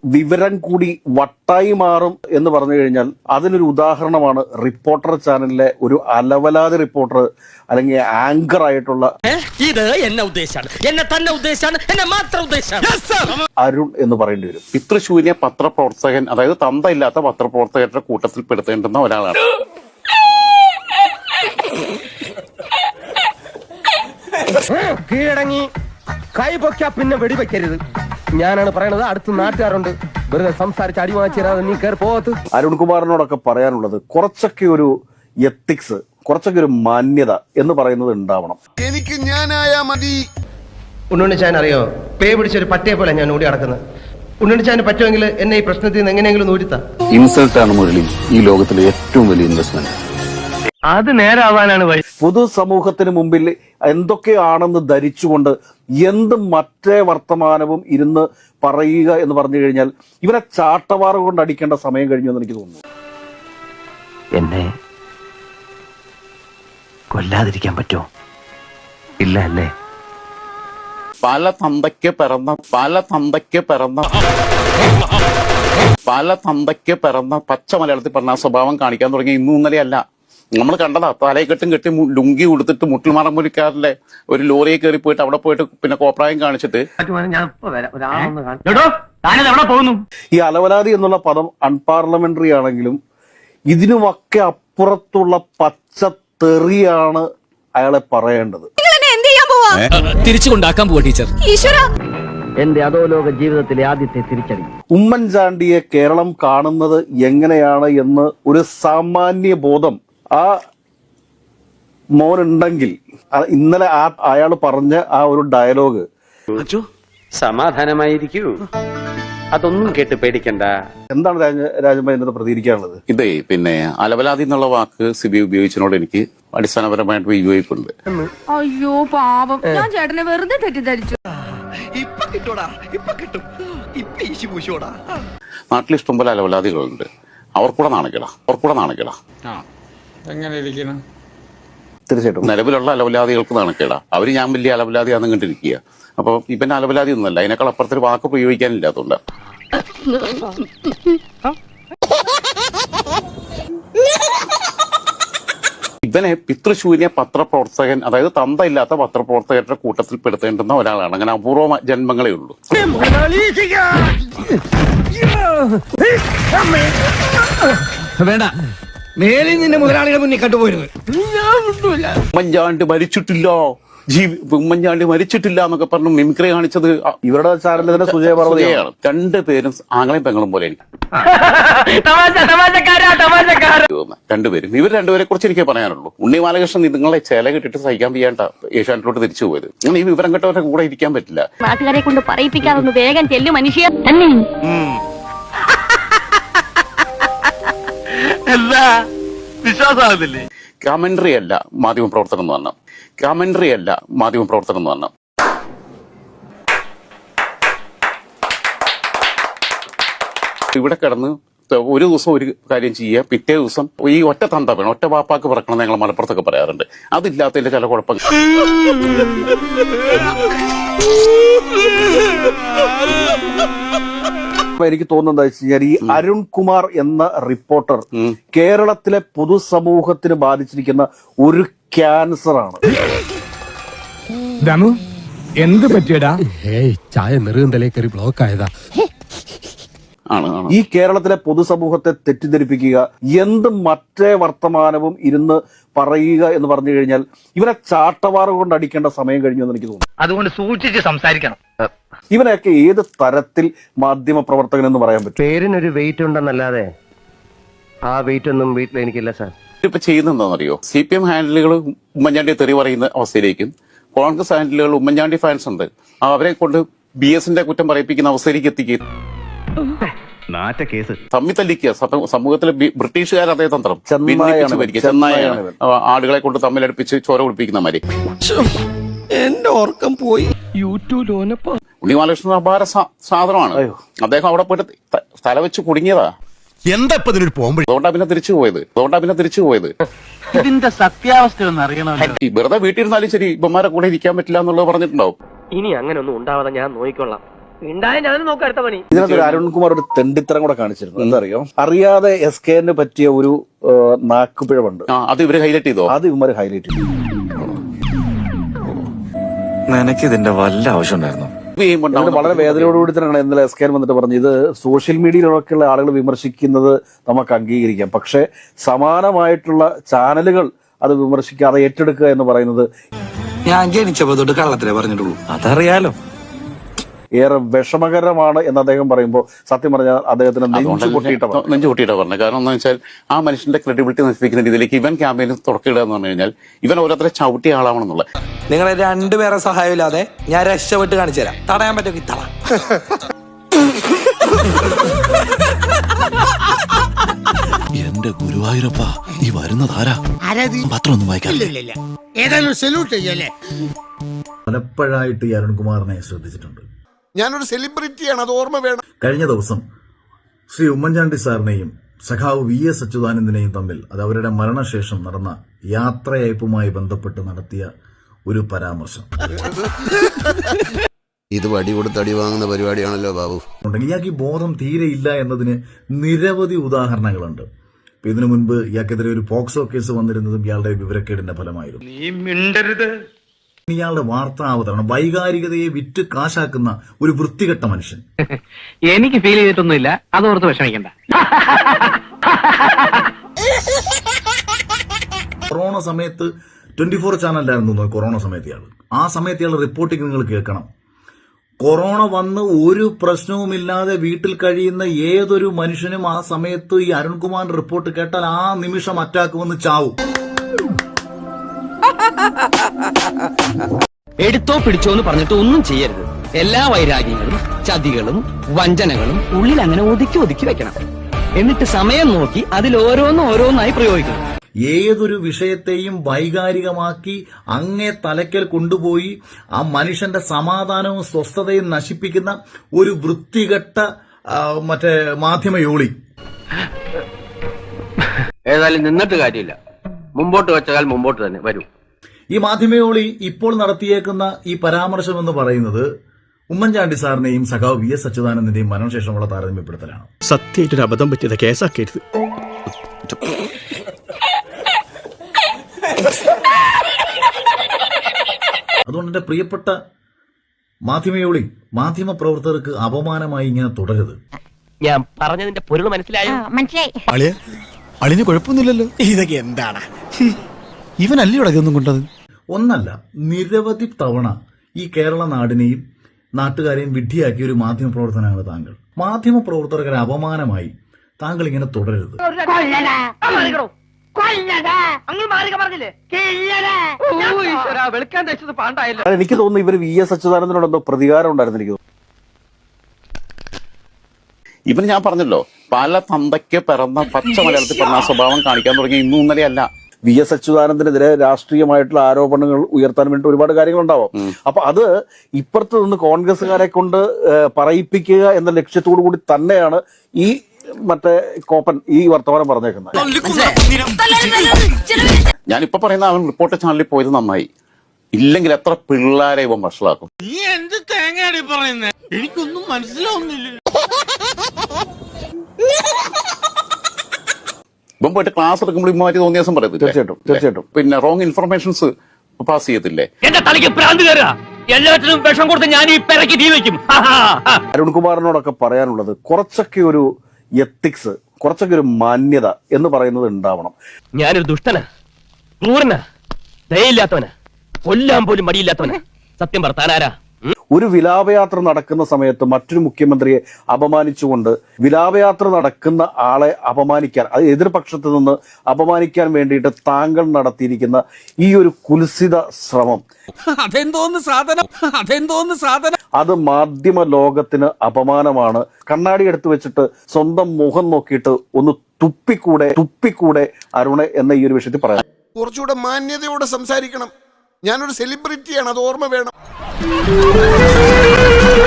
വിവരം കൂടി വട്ടായി മാറും എന്ന് പറഞ്ഞു കഴിഞ്ഞാൽ അതിനൊരു ഉദാഹരണമാണ് റിപ്പോർട്ടർ ചാനലിലെ ഒരു അലവലാതി റിപ്പോർട്ടർ അല്ലെങ്കിൽ ആങ്കർ ആയിട്ടുള്ള ഇത് എന്നെ ഉദ്ദേശാണ്, എന്നെ തന്നെ ഉദ്ദേശാണ്, എന്നെ മാത്രം ഉദ്ദേശാണ് അരുൺ എന്ന് പറയേണ്ടി വരും. പിതൃശൂന്യ പത്രപ്രവർത്തകൻ, അതായത് തന്തയില്ലാത്ത പത്രപ്രവർത്തകരുടെ കൂട്ടത്തിൽ പെടുത്തേണ്ടുന്ന ഒരാളാണ്. കീഴടങ്ങി കൈ പൊക്കാ പിന്നെ വെടിവെക്കരുത്. ഞാനാണ് പറയണത്. അടുത്ത നാട്ടുകാരുണ്ട്, വെറുതെ സംസാരിച്ച് അടി വാങ്ങിച്ചാൽ നീ കയറി പോകത്ത്. അരുൺകുമാറിനോടൊക്കെ പറയാനുള്ളത് കുറച്ചൊക്കെ ഒരു എത്തിക്സ്, കുറച്ചൊക്കെ ഒരു മാന്യത എന്ന് പറയുന്നത് ഉണ്ടാവണം. എനിക്ക് ഞാനായാ മതി. ഉണ്ണുണ്ണിച്ചാൻ അറിയോ, പേ പിടിച്ചൊരു പട്ടിയെ പോലെ ഞാൻ ഓടി നടക്കുന്നത്. ഉണ്ണുണ്ണിച്ചാന് പറ്റുമെങ്കിൽ എന്നെ ഈ പ്രശ്നത്തിൽ നിന്ന് എങ്ങനെയെങ്കിലും നൂരിത്താ. ഇൻസൾട്ടാണ് മുരളി ഈ ലോകത്തിലെ ഏറ്റവും വലിയ ഇൻവെസ്റ്റ്മെന്റ്. അത് നേരാവാനാണ് വഴി. പൊതുസമൂഹത്തിന് മുമ്പിൽ എന്തൊക്കെയാണെന്ന് ധരിച്ചുകൊണ്ട് എന്ത് മറ്റേ വർത്തമാനവും ഇരുന്ന് പറയുക എന്ന് പറഞ്ഞു കഴിഞ്ഞാൽ ഇവരെ ചാട്ടവാറ കൊണ്ട് അടിക്കേണ്ട സമയം കഴിഞ്ഞു എന്ന് എനിക്ക് തോന്നുന്നു. എന്നെ കൊല്ലാതിരിക്കാൻ പറ്റുമോ? ഇല്ല അല്ലേ? പല തന്തയ്ക്ക് പിറന്ന പച്ച മലയാളത്തിൽ പറഞ്ഞ സ്വഭാവം കാണിക്കാൻ തുടങ്ങിയ ഇന്നും ഇന്നലെയല്ല. നമ്മൾ കണ്ടതാ, തലയെക്കെട്ടും കെട്ടി ലുങ്കി ഉടുത്തിട്ട് മുട്ടിൽമറമ്പുലിക്കാരന്റെ ഒരു ലോറിയെ കയറി പോയിട്ട് അവിടെ പോയിട്ട് പിന്നെ കോപ്രായം കാണിച്ചിട്ട് ഈ അലവലാതി എന്നുള്ള പദം അൺപാർലമെന്ററി ആണെങ്കിലും ഇതിനുമൊക്കെ അപ്പുറത്തുള്ള പച്ച തെറിയാണ് അയാളെ പറയേണ്ടത്. തിരിച്ചു കൊണ്ടാക്കാൻ പോവാ ടീച്ചർ. എന്റെ അധോലോക ജീവിതത്തിലെ ആദ്യത്തെ തിരിച്ചടി. ഉമ്മൻചാണ്ടിയെ കേരളം കാണുന്നത് എങ്ങനെയാണ് എന്ന് ഒരു സാമാന്യ ബോധം ആ മോനുണ്ടെങ്കിൽ ഇന്നലെ അയാൾ പറഞ്ഞ ആ ഒരു ഡയലോഗ് സമാധാനമായിരിക്കൂ, അതൊന്നും കേട്ട് പേടിക്കണ്ട. എന്താണ് രാജമ്മ എന്നത് പ്രതികരിക്കാനുള്ളത്? ഇതേ പിന്നെ അലവലാതി എന്നുള്ള വാക്ക് സിബി ഉപയോഗിച്ചതിനോട് എനിക്ക് അടിസ്ഥാനപരമായിട്ട് വിയോജിപ്പുണ്ട്. അയ്യോ പാപം, ഞാൻ ചേട്ടനെ വെറുതെ തെറ്റിദ്ധരിച്ചു. നാട്ടിൽ ഇഷ്ടംപോലെ അലവലാതികളുണ്ട്. അവർക്കൂടെ നാണക്കേടാ. തീർച്ചയായിട്ടും നിലവിലുള്ള അലവലാദികൾക്ക് നാണക്കേടാ. അവര് ഞാൻ വലിയ അലവലാതിയാണെന്ന് കണ്ടിരിക്കുക. അപ്പൊ ഇവന്റെ അലവലാതി ഒന്നുമല്ല, അതിനേക്കാൾ അപ്പുറത്തൊരു വാക്ക് പ്രയോഗിക്കാനില്ലാത്തതുകൊണ്ട് ഇവനെ പിതൃശൂന്യ പത്രപ്രവർത്തകൻ, അതായത് തന്തയില്ലാത്ത പത്രപ്രവർത്തകരുടെ കൂട്ടത്തിൽ പെടുത്തേണ്ടുന്ന ഒരാളാണ്. അങ്ങനെ അപൂർവ ജന്മങ്ങളേ ഉള്ളൂ. വേണ്ട, മേലിൽ നിന്റെ മുതലാളികളെ മുന്നിൽ കണ്ടുപോയിരുന്നു. ഉമ്മൻചാണ്ടി മരിച്ചിട്ടില്ല എന്നൊക്കെ പറഞ്ഞു മിമിക്രി കാണിച്ചത് ഇവരുടെ ചാനലിന്റെ സുജയപാർവതിയാണ്. രണ്ടുപേരും ആങ്ങളെയും പെങ്ങളും പോലെ രണ്ടുപേരും. ഇവർ രണ്ടുപേരെ കുറിച്ച് എനിക്ക് പറയാനുള്ളൂ. ഉണ്ണി ബാലകൃഷ്ണൻ നിങ്ങളെ ചേല കിട്ടിട്ട് സഹിക്കാൻ വയ്യാണ്ട ഏഷ്യാനെറ്റിലോട്ട് തിരിച്ചു പോയത്. അങ്ങനെ ഈ വിവരം കെട്ടവരുടെ കൂടെ ഇരിക്കാൻ പറ്റില്ല. നാട്ടുകാരെ കൊണ്ട് പറയിപ്പിക്കാതൊന്ന് വേഗം ചെല്ലു മനുഷ്യ. വിശ്വാസമാകുന്നില്ലേ? കമന്ററി അല്ല മാധ്യമപ്രവർത്തനം എന്ന് പറഞ്ഞ ഇവിടെ കിടന്ന് ഒരു ദിവസം ഒരു കാര്യം ചെയ്യുക, പിറ്റേ ദിവസം ഈ ഒറ്റ തന്ത വേണം, ഒറ്റ വാപ്പാക്ക് പിറക്കണം ഞങ്ങൾ മലപ്പുറത്തൊക്കെ പറയാറുണ്ട്. അതില്ലാത്തതിന്റെ ചില കുഴപ്പങ്ങൾ. എനിക്ക് തോന്നുന്നത് വെച്ച് കഴിഞ്ഞാൽ ഈ അരുൺകുമാർ എന്ന റിപ്പോർട്ടർ കേരളത്തിലെ പൊതുസമൂഹത്തിന് ബാധിച്ചിരിക്കുന്ന ഒരു ക്യാൻസർ ആണ്. എന്ത് പറ്റിയടാ? ചായ നെറുകന്തലേ കയറി ബ്ലോക്ക് ആയതാ. ഈ കേരളത്തിലെ പൊതുസമൂഹത്തെ തെറ്റിദ്ധരിപ്പിക്കുക, എന്ത് മറ്റേ വർത്തമാനവും ഇരുന്ന് പറയുക എന്ന് പറഞ്ഞു കഴിഞ്ഞാൽ ഇവരെ ചാട്ടവാറ കൊണ്ട് അടിക്കേണ്ട സമയം കഴിഞ്ഞു എന്ന് എനിക്ക് തോന്നുന്നു. അതുകൊണ്ട് സൂക്ഷിച്ച് സംസാരിക്കണം. ഇവനെയൊക്കെ ഏത് തരത്തിൽ മാധ്യമ പ്രവർത്തകൻ എന്ന് പറയാൻ പറ്റും? പേരിനൊരു വെയിറ്റ് ഉണ്ടെന്നല്ലാതെ ആ വെയിറ്റ് ഒന്നും വീട്ടിൽ എനിക്കില്ല സാർ. ഇപ്പൊ ചെയ്യുന്നതെന്നറിയോ? CPM ഹാൻഡിലുകൾ ഉമ്മൻചാണ്ടി തെറി പറയുന്ന അവസ്ഥയിലേക്കും കോൺഗ്രസ് ഹാൻഡിലുകൾ ഉമ്മൻചാണ്ടി ഫാൻസ് ഉണ്ട് അവരെ കൊണ്ട് BS-ന്റെ കുറ്റം പറയിപ്പിക്കുന്ന അവസ്ഥയിലേക്ക് എത്തിക്കുക. തമ്മി തല്ലിക്കുക. സമൂഹത്തിലെ ബ്രിട്ടീഷുകാർ അതേ തന്ത്രം ചെന്നായാണ് ആളുകളെ കൊണ്ട് തമ്മിലടുപ്പിച്ച് ചോര കുടിപ്പിക്കുന്ന മാതിരി. എന്റെ ഓർക്കം പോയി. ഉണ്ണി ബാലകൃഷ്ണൻ അപാര സാധനമാണ്. അദ്ദേഹം അവിടെ പോയിട്ട് തല വെച്ച് കുടുങ്ങിയതാ. എന്താ ഇപ്പൊ ഇതിനൊരു പോകുമ്പോൾ അതുകൊണ്ടാ പിന്നെ തിരിച്ചു പോയത്. ഇതിന്റെ സത്യാവസ്ഥ ഒന്ന് അറിയണം. വെറുതെ വീട്ടിലിരുന്നാലും ശരി ഇവന്മാരെ കൂടെ ഇരിക്കാൻ പറ്റില്ല എന്നുള്ളത് പറഞ്ഞിട്ടുണ്ടാവും. ഇനി അങ്ങനെ ഒന്നും ഉണ്ടാവാതെ ഞാൻ നോക്കിക്കൊള്ളാം. ഉണ്ടായ ഞാനും നോക്കാം അടുത്ത പണി. ഇതിനകത്ത് ഒരു അരുൺകുമാർ ഒരു തെണ്ടിത്തരം കൂടെ കാണിച്ചിരുന്നു. എന്താ അറിയോ, അറിയാതെ SKN പറ്റിയ ഒരു നാക്കുപിഴവുണ്ട്. അത് ഇവര് ഹൈലൈറ്റ് ചെയ്തോ? അത് ഇവന്മാര് ഹൈലൈറ്റ് ചെയ്തു. നിനക്ക് ഇതിന്റെ വല്ല ആവശ്യം ഉണ്ടായിരുന്നു? വളരെ വേദനയോടുകൂടി തന്നെയാണ് ഇന്നലെ SKN വന്നിട്ട് പറഞ്ഞു, ഇത് സോഷ്യൽ മീഡിയയിലൊക്കെയുള്ള ആളുകൾ വിമർശിക്കുന്നത് നമുക്ക് അംഗീകരിക്കാം, പക്ഷെ സമാനമായിട്ടുള്ള ചാനലുകൾ അത് വിമർശിക്കാതെ ഏറ്റെടുക്കുക എന്ന് പറയുന്നത് ഞാൻ ജനിച്ചപ്പോ തൊട്ട് കള്ളത്തിലേ പറഞ്ഞിട്ടുള്ളൂ. അതറിയാലോ. ഏറെ വിഷമകരമാണ് എന്ന് അദ്ദേഹം പറയുമ്പോൾ സത്യം പറഞ്ഞാൽ അദ്ദേഹത്തിന് നെഞ്ചു പൊട്ടിയിട്ടാ പറഞ്ഞത്. കാരണം എന്താ വെച്ചാൽ ആ മനുഷ്യന്റെ ക്രെഡിബിലിറ്റി നശിപ്പിക്കുന്ന രീതിയിലേക്ക് ഇവൻ ക്യാമ്പയിനിൽ തുടക്കിടുക എന്ന് പറഞ്ഞു കഴിഞ്ഞാൽ ഇവൻ ഓരോരുത്തരെ ചവിട്ടിയ ആളാവണം എന്നുള്ള. നിങ്ങളെ രണ്ടുപേരെ സഹായമില്ലാതെ ഞാൻ രക്ഷപ്പെട്ട് കാണിച്ചു തരാം. തടയാൻ പറ്റുമെങ്കിൽ തട. എന്റെ ഗുരുവായൂരപ്പ, ഈ വരുന്നതാരാ? പത്രം ഒന്നും വായിക്കാറില്ല. പലപ്പോഴായിട്ട് ഈ അരുൺകുമാറിനെ ശ്രദ്ധിച്ചിട്ടുണ്ട്. ഞാനൊരു സെലിബ്രിറ്റിയാണ്, അത് ഓർമ്മ വേണം. കഴിഞ്ഞ ദിവസം ശ്രീ ഉമ്മൻചാണ്ടി സാറിനെയും സഖാവ് VS അച്യുതാനന്ദനെയും തമ്മിൽ, അത് അവരുടെ മരണശേഷം നടന്ന യാത്രയയപ്പുമായി ബന്ധപ്പെട്ട് നടത്തിയ ഒരു പരാമർശം ഇത് വടി കൊടുത്ത് അടി വാങ്ങുന്ന പരിപാടിയാണല്ലോ ബാബു. ഇയാൾക്ക് ഈ ബോധം തീരെ ഇല്ല എന്നതിന് നിരവധി ഉദാഹരണങ്ങളുണ്ട്. ഇതിനു മുൻപ് ഇയാൾക്കെതിരെ ഒരു പോക്സോ കേസ് വന്നിരുന്നതും ഇയാളുടെ വിവരക്കേടിന്റെ ഫലമായിരുന്നു. ഇയാളുടെ വാർത്താ അവതരണം വൈകാരികതയെ വിറ്റ് കാശാക്കുന്ന ഒരു വൃത്തികെട്ട മനുഷ്യൻ. എനിക്ക് ഫീൽ ചെയ്തിട്ടൊന്നുമില്ല, അതോർത്ത് വിഷമിക്കണ്ട. കൊറോണ സമയത്ത് 24 ചാനലിലായിരുന്നു കൊറോണ സമയത്ത് ഇയാൾ. ആ സമയത്ത് ഇയാൾ റിപ്പോർട്ടിങ് നിങ്ങൾ കേൾക്കണം. കൊറോണ വന്ന് ഒരു പ്രശ്നവുമില്ലാതെ വീട്ടിൽ കഴിയുന്ന ഏതൊരു മനുഷ്യനും ആ സമയത്ത് ഈ അരുൺകുമാറിന്റെ റിപ്പോർട്ട് കേട്ടാൽ ആ നിമിഷം അറ്റാക്ക് വന്ന് ചാവും. എടുത്തോ പിടിച്ചോ എന്ന് പറഞ്ഞിട്ട് ഒന്നും ചെയ്യരുത്. എല്ലാ വൈരാഗ്യങ്ങളും ചതികളും വഞ്ചനകളും ഉള്ളിൽ അങ്ങനെ ഒതുക്കി ഒതുക്കി വെക്കണം. എന്നിട്ട് സമയം നോക്കി അതിൽ ഓരോന്നായി പ്രയോഗിക്കണം. ഏതൊരു വിഷയത്തെയും വൈകാരികമാക്കി അങ്ങേ തലയ്ക്കൽ കൊണ്ടുപോയി ആ മനുഷ്യന്റെ സമാധാനവും സ്വസ്ഥതയും നശിപ്പിക്കുന്ന ഒരു വൃത്തികെട്ട മാധ്യമയോളി. ഏതായാലും നിന്നിട്ട് കാര്യമില്ല, മുമ്പോട്ട് വെച്ചാൽ മുമ്പോട്ട് തന്നെ വരൂ. ഈ മാധ്യമയോളി ഇപ്പോൾ നടത്തിയേക്കുന്ന ഈ പരാമർശം എന്ന് പറയുന്നത് ഉമ്മൻചാണ്ടി സാറിനെയും സഖാവ് VS അച്യുതാനന്ദന്റെയും മരണശേഷമുള്ള താരതമ്യപ്പെടുത്തലാണ്. സത്യമായിട്ടൊരു അബദ്ധം പറ്റിയത് കേസാക്കരുത്. അതുകൊണ്ട് എന്റെ പ്രിയപ്പെട്ട മാധ്യമയോളി, മാധ്യമ പ്രവർത്തകർക്ക് അപമാനമായി ഇങ്ങനെ തുടരുത്. ഞാൻ പറഞ്ഞതിന്റെ പൊരുൾ മനസ്സിലായോ? മനസ്സിലായി. അളിന് കുഴപ്പമൊന്നുമില്ലല്ലോ. ഇതൊക്കെ എന്താണ് ഇവനല്ലേ ഇതൊന്നും കൊണ്ടത്? ഒന്നല്ല, നിരവധി തവണ ഈ കേരള നാടിനെയും നാട്ടുകാരെയും വിഡ്ഢിയാക്കിയ ഒരു മാധ്യമ പ്രവർത്തനമാണ് താങ്കൾ. മാധ്യമ പ്രവർത്തകരെ അപമാനമായി താങ്കൾ ഇങ്ങനെ തുടരരുത്. എനിക്ക് തോന്നുന്നു ഇവർ VS അച്യുതാനന്ദനോട് എന്തോ പ്രതികാരം ഉണ്ടായിരുന്നു. എനിക്ക് ഇവന് ഞാൻ പറഞ്ഞല്ലോ, പല തന്തയ്ക്ക് പിറന്ന പച്ച മലയാളത്തിൽ പറഞ്ഞ സ്വഭാവം കാണിക്കാൻ തുടങ്ങി ഇന്നും ഇന്നലെ അല്ല. VS അച്യുതാനന്ദനെതിരെ രാഷ്ട്രീയമായിട്ടുള്ള ആരോപണങ്ങൾ ഉയർത്താൻ വേണ്ടി ഒരുപാട് കാര്യങ്ങൾ ഉണ്ടാവും. അപ്പൊ അത് ഇപ്പുറത്ത് നിന്ന് കോൺഗ്രസ്സുകാരെ കൊണ്ട് പറയിപ്പിക്കുക എന്ന ലക്ഷ്യത്തോടു കൂടി തന്നെയാണ് ഈ കോപ്പൻ ഈ വർത്തമാനം പറഞ്ഞേക്കുന്നത്. ഞാനിപ്പോ പറയുന്ന അവൻ റിപ്പോർട്ടർ ചാനലിൽ പോയത് നന്നായി, ഇല്ലെങ്കിൽ എത്ര പിള്ളേരെ ഇവൻ വഷളാക്കും. എനിക്കൊന്നും മനസ്സിലാവുന്നില്ല. ഇവൻ പോയിട്ട് ക്ലാസ് എടുക്കുമ്പോൾ ഇമ്മാറ്റി തോന്നിയ ദിവസം പറയത്തില്ല. തീർച്ചയായിട്ടും. പിന്നെ റോങ് ഇൻഫർമേഷൻസ് പാസ് ചെയ്യത്തില്ലേ? എന്റെ തലയ്ക്ക് ഭ്രാന്ത് കയറുക. എല്ലാത്തിനും വിഷം കൊടുത്ത് ഞാൻ ഈ പെരക്കി തീ വെക്കും. അരുൺകുമാറിനോടൊക്കെ പറയാനുള്ളത് കുറച്ചൊക്കെ ഒരു എത്തിക്സ്, കുറച്ചൊക്കെ ഒരു മാന്യത എന്ന് പറയുന്നത് ഉണ്ടാവണം. ഞാനൊരു ദുഷ്ടനാ, ക്രൂരനാ, ദയയില്ലാത്തവനാ, കൊല്ലാൻ പോലും മടിയില്ലാത്തവനാ. സത്യം പറത്താനാരാ? ഒരു വിലാപയാത്ര നടക്കുന്ന സമയത്ത് മറ്റൊരു മുഖ്യമന്ത്രിയെ അപമാനിച്ചുകൊണ്ട് വിലാപയാത്ര നടക്കുന്ന ആളെ അപമാനിക്കാൻ, അത് എതിർപക്ഷത്ത് നിന്ന് അപമാനിക്കാൻ വേണ്ടിയിട്ട് താങ്കൾ നടത്തിയിരിക്കുന്ന ഈ ഒരു കുൽസിത ശ്രമം, അതെന്തോന്ന് സാധനം അത് മാധ്യമ ലോകത്തിന് അപമാനമാണ്. കണ്ണാടി എടുത്തു വെച്ചിട്ട് സ്വന്തം മുഖം നോക്കിയിട്ട് ഒന്ന് തുപ്പിക്കൂടെ അരുണെ എന്ന ഈ ഒരു വിഷയത്തിൽ പറയാം. കുറച്ചുകൂടെ മാന്യതയോടെ സംസാരിക്കണം. ഞാനൊരു സെലിബ്രിറ്റിയാണ്, അത് ഓർമ്മ വേണം.